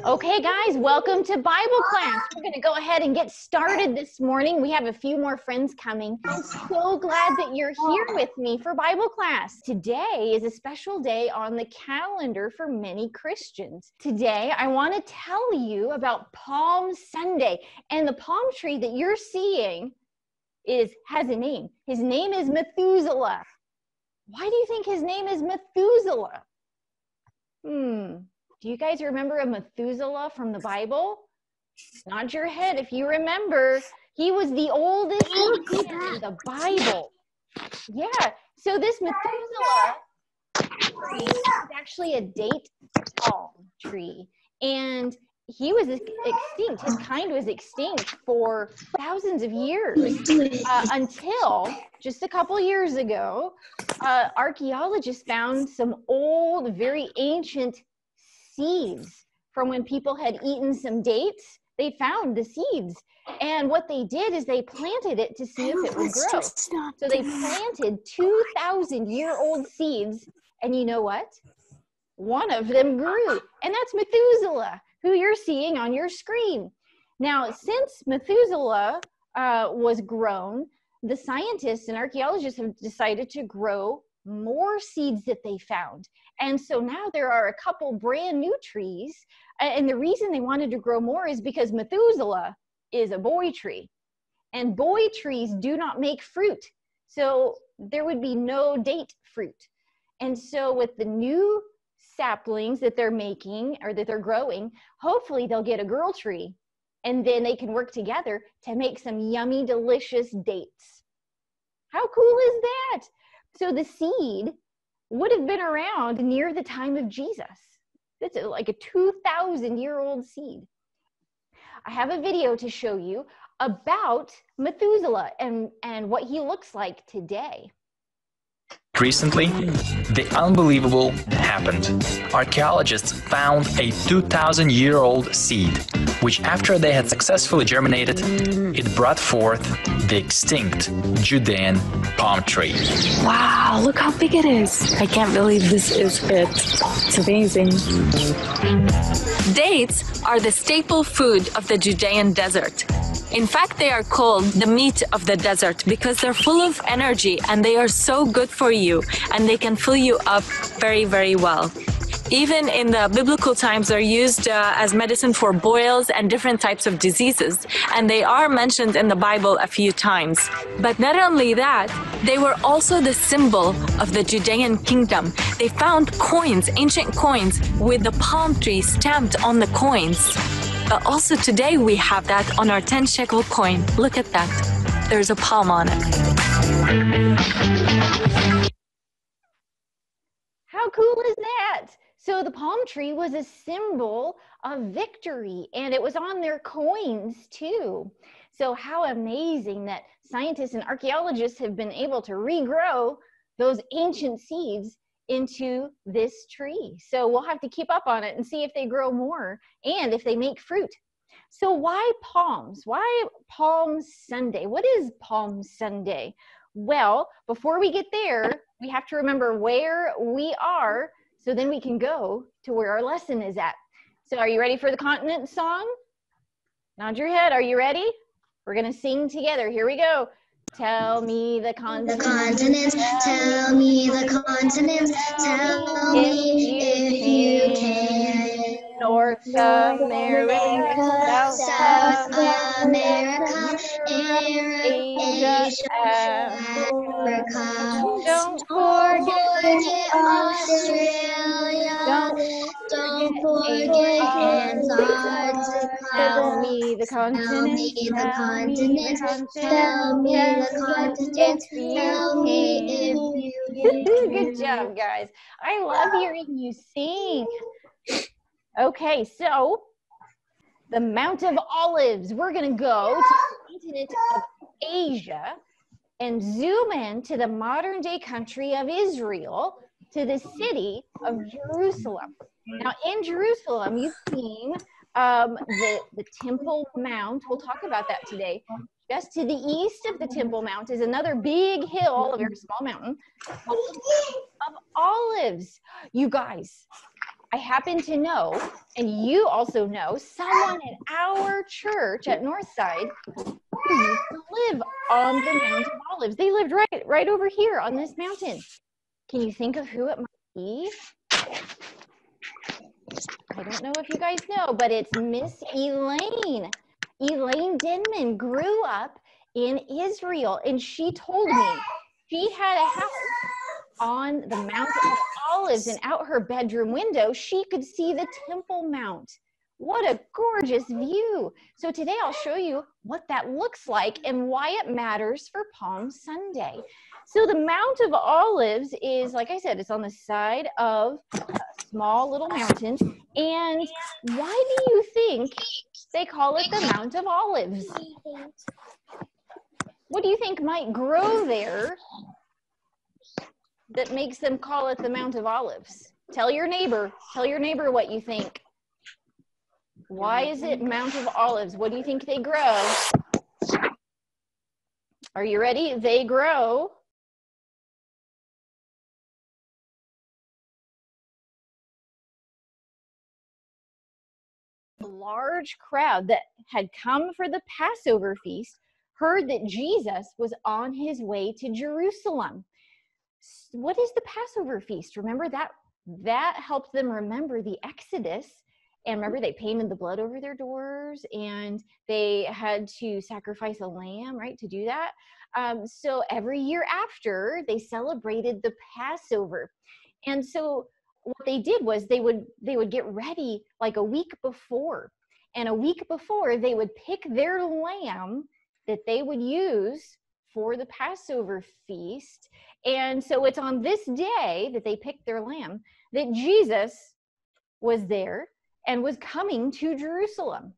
Okay, guys, welcome to Bible class. We're going to go ahead and get started this morning. We have a few more friends coming. I'm so glad that you're here with me for Bible class. Today is a special day on the calendar for many Christians. Today, I want to tell you about Palm Sunday. And the palm tree that you're seeing has a name. His name is Methuselah. Why do you think his name is Methuselah? Do you guys remember a Methuselah from the Bible? Nod your head if you remember. He was the oldest man in the Bible. Yeah, so this Methuselah tree is actually a date palm tree. And he was extinct. His kind was extinct for thousands of years until just a couple years ago, archaeologists found some old, very ancient seeds from when people had eaten some dates. They found the seeds, and what they did is they planted it to see if it would grow. So they planted 2,000-year-old seeds, and you know what? One of them grew, and that's Methuselah, who you're seeing on your screen. Now, since Methuselah was grown, the scientists and archaeologists have decided to grow more seeds that they found. And so now there are a couple brand new trees. And the reason they wanted to grow more is because Methuselah is a boy tree. And boy trees do not make fruit. So there would be no date fruit. And so with the new saplings that they're making or that they're growing, hopefully they'll get a girl tree. And then they can work together to make some yummy, delicious dates. How cool is that? So the seed would have been around near the time of Jesus. It's like a 2,000-year-old seed. I have a video to show you about Methuselah and what he looks like today. Recently, the unbelievable happened. Archaeologists found a 2,000-year-old seed, which after they had successfully germinated, it brought forth the extinct Judean palm tree. Wow, look how big it is. I can't believe this is it. It's amazing. Dates are the staple food of the Judean desert. In fact, they are called the meat of the desert because they're full of energy and they are so good for you and they can fill you up very, very well. Even in the biblical times, they're used as medicine for boils and different types of diseases, and they are mentioned in the Bible a few times. But not only that, they were also the symbol of the Judean kingdom. They found coins, ancient coins, with the palm tree stamped on the coins. But also today we have that on our 10 shekel coin. Look at that. There's a palm on it. How cool is that? So the palm tree was a symbol of victory, and it was on their coins too. So how amazing that scientists and archaeologists have been able to regrow those ancient seeds into this tree. So we'll have to keep up on it and see if they grow more and if they make fruit. So why palms? Why Palm Sunday? What is Palm Sunday? Well, before we get there, we have to remember where we are so then we can go to where our lesson is at. So are you ready for the continent song? Nod your head. Are you ready? We're going to sing together. Here we go. Tell me the continents. The continents, tell me the continents, tell me if you can. North America, South America, Asia, Africa. Don't forget Australia. Don't forget Antarctica. Tell me the continents. Tell me the continents. Tell me the continents. Tell me if you can. Good job, guys. I love hearing you sing. Okay, so the Mount of Olives. We're going to go to the continent of Asia and zoom in to the modern day country of Israel, to the city of Jerusalem. Now, in Jerusalem, you've seen the Temple Mount. We'll talk about that today. Just to the east of the Temple Mount is another big hill, a very small mountain, of olives. You guys, I happen to know, and you also know, someone at our church at Northside who used to live on the Mount of Olives. They lived right over here on this mountain. Can you think of who it might be? I don't know if you guys know, but it's Miss Elaine. Elaine Denman grew up in Israel, and she told me she had a house on the Mount of Olives, and out her bedroom window, she could see the Temple Mount. What a gorgeous view. So today I'll show you what that looks like and why it matters for Palm Sunday. So the Mount of Olives is, like I said, it's on the side of a small little mountain. And why do you think they call it the Mount of Olives? What do you think might grow there that makes them call it the Mount of Olives? Tell your neighbor what you think. Why is it Mount of Olives? What do you think they grow? Are you ready? They grow a large crowd that had come for the Passover Feast heard that Jesus was on his way to Jerusalem. What is the Passover Feast? Remember that helped them remember the Exodus. And remember, they painted the blood over their doors, and they had to sacrifice a lamb, right, to do that. So every year after, they celebrated the Passover. And so what they did was they would get ready like a week before. And a week before, they would pick their lamb that they would use for the Passover feast. And so it's on this day that they picked their lamb that Jesus was there and was coming to Jerusalem.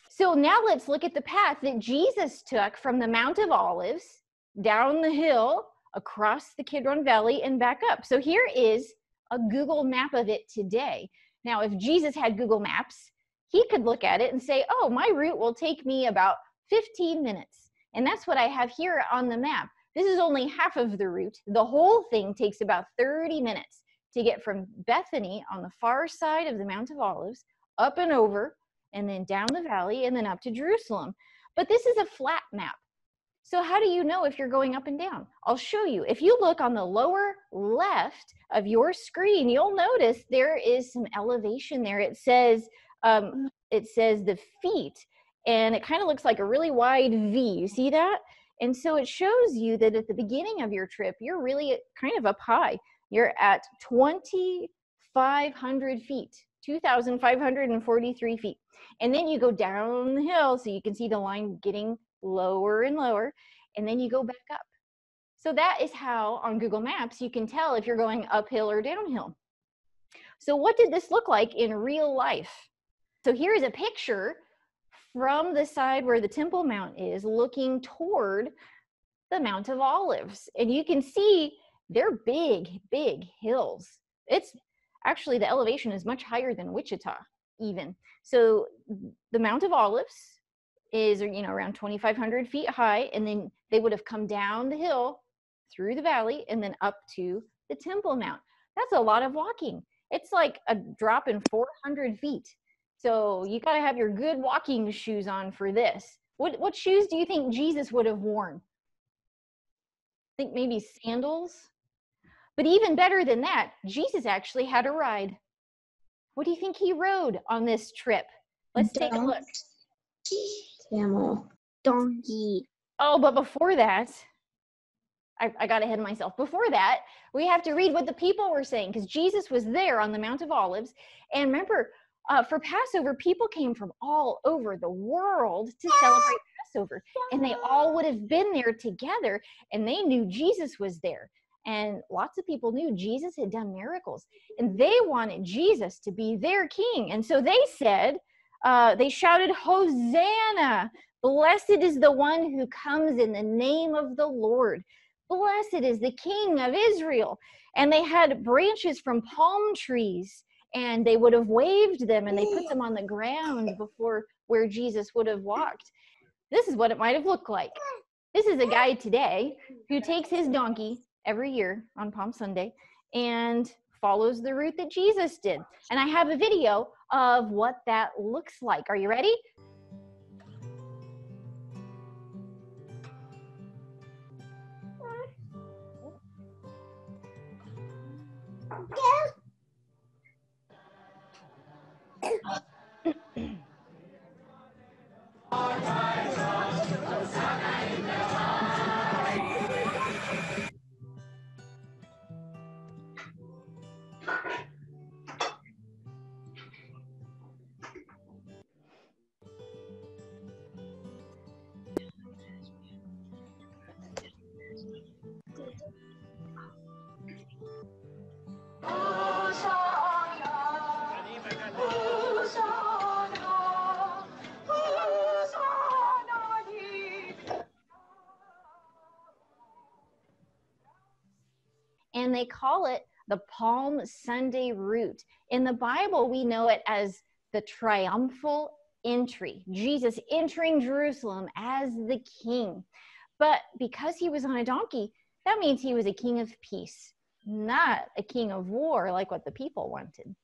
So now let's look at the path that Jesus took from the Mount of Olives down the hill, across the Kidron Valley, and back up. So here is a Google map of it today. Now, if Jesus had Google Maps, he could look at it and say, oh, my route will take me about 15 minutes. And that's what I have here on the map. This is only half of the route. The whole thing takes about 30 minutes to get from Bethany on the far side of the Mount of Olives up and over, and then down the valley, and then up to Jerusalem. But this is a flat map. So how do you know if you're going up and down? I'll show you. If you look on the lower left of your screen, you'll notice there is some elevation there. It says the feet, and it kind of looks like a really wide V. You see that? And so it shows you that at the beginning of your trip, you're really kind of up high. You're at 2,500 feet. 2,543 feet. And then you go down the hill, so you can see the line getting lower and lower, and then you go back up. So that is how on Google Maps you can tell if you're going uphill or downhill. So what did this look like in real life? So here is a picture from the side where the Temple Mount is, looking toward the Mount of Olives. And you can see they're big, big hills. Actually, the elevation is much higher than Wichita even. So the Mount of Olives is, around 2,500 feet high, and then they would have come down the hill through the valley and then up to the Temple Mount. That's a lot of walking. It's like a drop in 400 feet. So you got to have your good walking shoes on for this. What shoes do you think Jesus would have worn? I think maybe sandals. But even better than that, Jesus actually had a ride. What do you think he rode on this trip? Let's take a look. Camel. Donkey. Oh, but before that, I got ahead of myself. Before that, we have to read what the people were saying, because Jesus was there on the Mount of Olives. And remember, for Passover, people came from all over the world to celebrate Passover. And they all would have been there together, and they knew Jesus was there. And lots of people knew Jesus had done miracles, and they wanted Jesus to be their king. And so they said, they shouted, Hosanna! Blessed is the one who comes in the name of the Lord. Blessed is the King of Israel. And they had branches from palm trees, and they would have waved them, and they put them on the ground before where Jesus would have walked. This is what it might have looked like. This is a guy today who takes his donkey every year on Palm Sunday and follows the route that Jesus did. And I have a video of what that looks like. Are you ready? And they call it the Palm Sunday route. In the Bible, we know it as the triumphal entry, Jesus entering Jerusalem as the king. But because he was on a donkey, that means he was a king of peace, not a king of war like what the people wanted.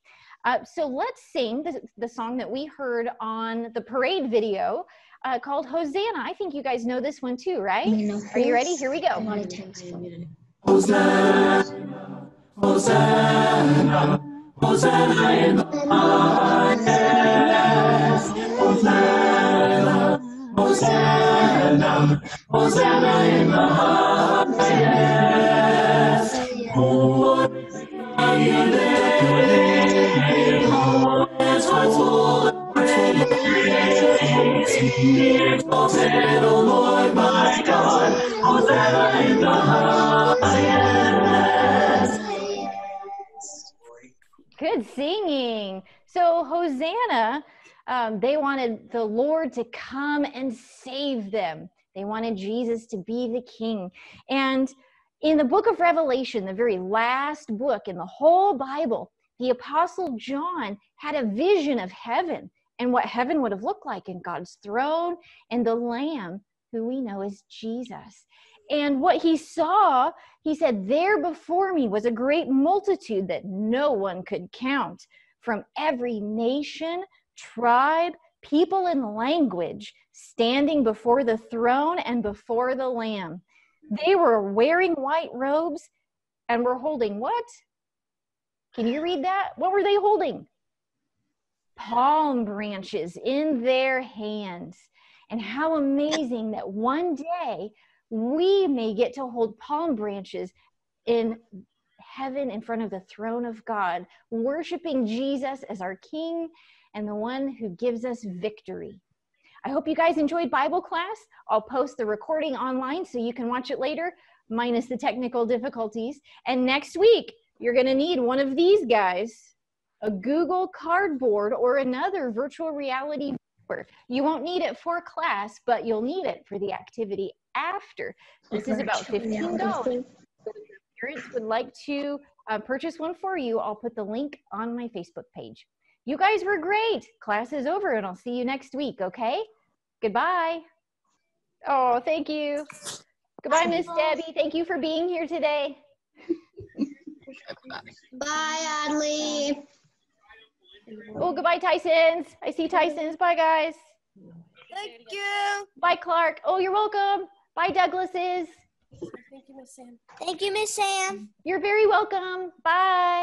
So let's sing the song that we heard on the parade video called Hosanna. I think you guys know this one too, right? Are you ready? Here we go. Hosanna, Hosanna, Hosanna in the highest. Hosanna, Hosanna, Hosanna in the highest. Holy are you there, hearts full of praise. Be exalted, O Lord my God. Hosanna in the highest. Good singing. So Hosanna, they wanted the Lord to come and save them. They wanted Jesus to be the king. And in the book of Revelation, the very last book in the whole Bible, the Apostle John had a vision of heaven and what heaven would have looked like, in God's throne and the Lamb, who we know as Jesus. And what he saw, he said, there before me was a great multitude that no one could count, from every nation, tribe, people, and language, standing before the throne and before the Lamb. They were wearing white robes and were holding what? Can you read that? What were they holding? Palm branches in their hands. And how amazing that one day we may get to hold palm branches in heaven in front of the throne of God, worshiping Jesus as our King and the one who gives us victory. I hope you guys enjoyed Bible class. I'll post the recording online so you can watch it later, minus the technical difficulties. And next week, you're going to need one of these guys, a Google Cardboard or another virtual reality viewer. You won't need it for class, but you'll need it for the activity after. This is about $15. If parents would like to purchase one for you, I'll put the link on my Facebook page. You guys were great. Class is over and I'll see you next week, okay? Goodbye. Oh, thank you. Goodbye, Miss Debbie. Thank you for being here today. Bye, Adley. Oh, goodbye, Tysons. I see Tysons. Bye, guys. Thank you. Bye, Clark. Oh, you're welcome. Bye, Douglases. Thank you, Miss Sam. Thank you, Miss Sam. You're very welcome. Bye.